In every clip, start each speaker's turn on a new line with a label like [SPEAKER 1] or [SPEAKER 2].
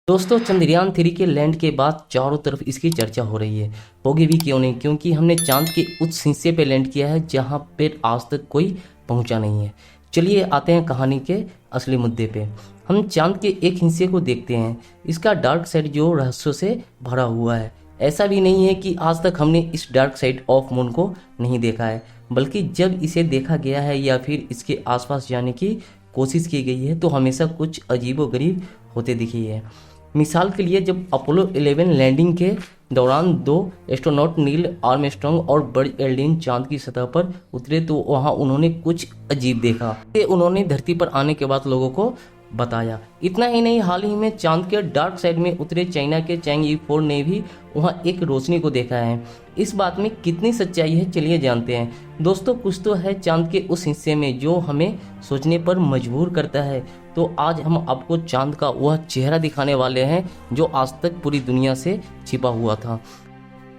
[SPEAKER 1] दोस्तों, चंद्रयान 3 के लैंड के बाद चारों तरफ इसकी चर्चा हो रही है। होगी भी क्यों नहीं, क्योंकि हमने चांद के उस हिस्से पे लैंड किया है जहां पे आज तक कोई पहुंचा नहीं है। चलिए आते हैं कहानी के असली मुद्दे पे। हम चांद के एक हिस्से को देखते हैं। इसका डार्क साइड जो रहस्यों से भरा हुआ है। ऐसा भी नहीं है कि आज तक हमने इस डार्क साइड ऑफ मून को नहीं देखा है, बल्कि जब इसे देखा गया है या फिर इसके आसपास जाने की कोशिश की गई है तो हमेशा कुछ अजीबोगरीब होते दिखी है। मिसाल के लिए, जब अपोलो 11 लैंडिंग के दौरान 2 एस्ट्रोनॉट नील आर्मस्ट्रांग और बज एल्ड्रिन चांद की सतह पर उतरे तो वहां उन्होंने कुछ अजीब देखा। उन्होंने धरती पर आने के बाद लोगों को बताया। इतना ही नहीं, हाल ही में चांद के डार्क साइड में उतरे चाइना के चैंग 4 ने भी वहां एक रोशनी को देखा है। इस बात में कितनी सच्चाई है, चलिए जानते हैं। दोस्तों, कुछ तो है चांद के उस हिस्से में जो हमें सोचने पर मजबूर करता है। तो आज हम आपको चांद का वह चेहरा दिखाने वाले हैं जो आज तक पूरी दुनिया से छिपा हुआ था।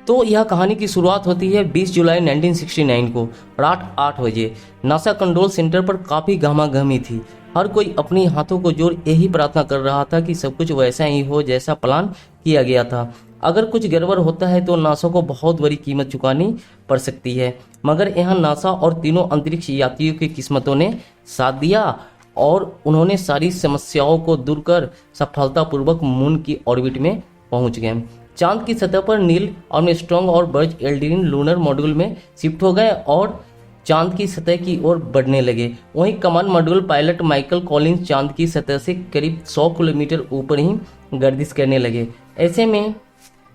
[SPEAKER 1] तो यह कहानी की शुरुआत होती है 20 जुलाई 1969 को रात 8 बजे। नासा कंट्रोल सेंटर पर काफ़ी गहमागहमी थी। हर कोई अपनी हाथों को जोड़ यही प्रार्थना कर रहा था कि सब कुछ वैसा ही हो जैसा प्लान किया गया था। अगर कुछ गड़बड़ होता है तो नासा को बहुत बड़ी कीमत चुकानी पड़ सकती है। मगर यहाँ नासा और तीनों अंतरिक्ष यात्रियों की किस्मतों ने साथ दिया और उन्होंने सारी समस्याओं को दूर कर सफलतापूर्वक मून की ऑर्बिट में पहुंच गए। चांद की सतह पर नील आर्मस्ट्रांग और बज एल्ड्रिन लूनर मॉड्यूल में शिफ्ट हो गए और चांद की सतह की ओर बढ़ने लगे। वहीं command module pilot Michael Collins चांद की सतह से करीब 100 किलोमीटर ऊपर ही गर्दिश करने लगे। ऐसे में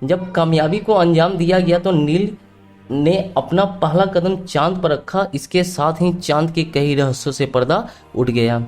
[SPEAKER 1] जब कामयाबी को अंजाम दिया गया तो नील ने अपना पहला कदम चांद पर रखा। इसके साथ ही चांद के कई रहस्यों से पर्दा उठ गया।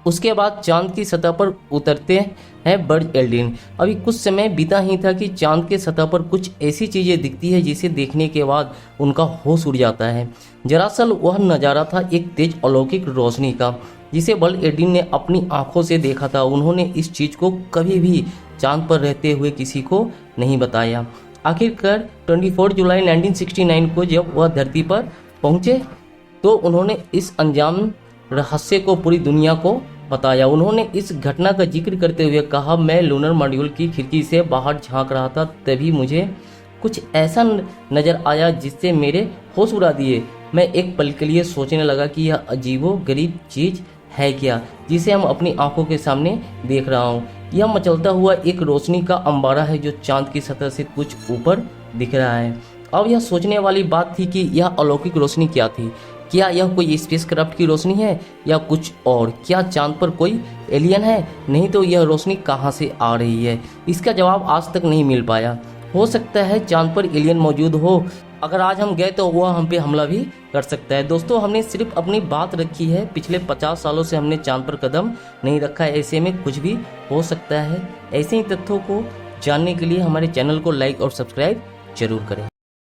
[SPEAKER 1] उसके बाद चांद की सतह पर उतरते हैं बज एल्ड्रिन। अभी कुछ समय बीता ही था कि चांद के सतह पर कुछ ऐसी चीजें दिखती है जिसे देखने के बाद उनका होश उड़ जाता है। दरअसल वह नज़ारा था एक तेज अलौकिक रोशनी का, जिसे बज एल्ड्रिन ने अपनी आंखों से देखा था। उन्होंने इस चीज को कभी भी चांद पर रहते हुए किसी को नहीं बताया। आखिरकार 24 जुलाई 1969 को जब वह धरती पर पहुंचे तो उन्होंने इस अनजान रहस्य को पूरी दुनिया को बताया। उन्होंने इस घटना का जिक्र करते हुए कहा, मैं लूनर मॉड्यूल की खिड़की से बाहर झांक रहा था, तभी मुझे कुछ ऐसा नजर आया जिससे मेरे होश उड़ा दिए। मैं एक पल के लिए सोचने लगा कि यह अजीबोगरीब चीज है क्या जिसे हम अपनी आंखों के सामने देख रहा हूँ। यह मचलता हुआ एक रोशनी का अंबारा है जो चांद की सतह से कुछ ऊपर दिख रहा है। अब यह सोचने वाली बात थी कि यह अलौकिक रोशनी क्या थी। क्या यह कोई स्पेसक्राफ्ट की रोशनी है या कुछ और? क्या चांद पर कोई एलियन है? नहीं तो यह रोशनी कहां से आ रही है? इसका जवाब आज तक नहीं मिल पाया। हो सकता है चांद पर एलियन मौजूद हो। अगर आज हम गए तो वह हम पे हमला भी कर सकता है। दोस्तों, हमने सिर्फ अपनी बात रखी है। पिछले 50 सालों से हमने चांद पर कदम नहीं रखा है। ऐसे में कुछ भी हो सकता है। ऐसे ही तथ्यों को जानने के लिए हमारे चैनल को लाइक और सब्सक्राइब जरूर करें।